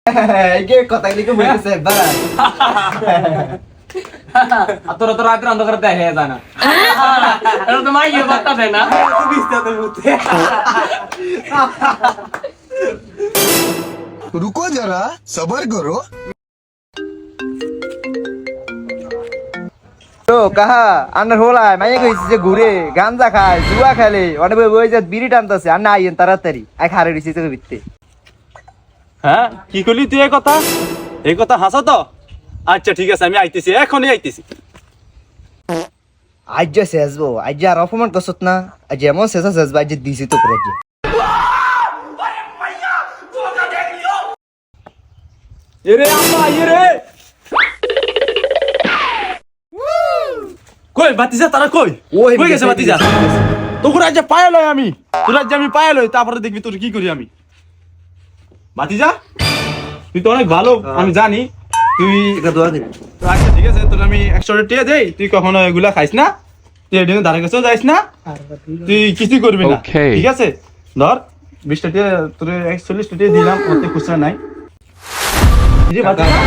এই কথা লিখে বলতেছে ভাই তোরা তো রাতের অন্ধকারে দেখে জানা এটা তো মাইয়ে বার্তা দেয় না रुको जरा सबर करो তো কাহা আন্নার হোলায় মাইয়া কইছে যে ঘুরে গাঞ্জা খায় জুয়া খেলে অনেক ওই যে বিড়ি টানতেছে আর না আইয়েন তাড়াতাড়ি আই খারে দিছি তোকে ভিত্তে হ্যাঁ কি করলি তুই এই কথা হাসা তো আচ্ছা ঠিক আছে আমি আইতেছি এখনই আইতেছি আজ যে শেষবো আজ যে আর অপমান করছত না আজ এমন শেষা শেষবো আজ যে দিছি তো করে যে এরে আম্মা এরে কই বাতিজা তারা কই ওই কই গেছে বাতিজা তোর আজ পায়া লয় আমি তোর আজ আমি পায়া লয় তারপরে দেখবি তোর কি করি আমি বাতিজা তুই তো অনেক ভালো আমি জানি তুই এটা দোয়া দিবি আচ্ছা ঠিক আছে তোর আমি 100 টাকা দেই তুই কখনো এগুলা খাইস না তুই এদিকে দাঁড়া গেছেও যাইস না তুই কিছু করবি না ঠিক আছে ধর 20 টাকা তোর 41 টাকা দিলাম ওতে খুচরা নাই জি বাতিজা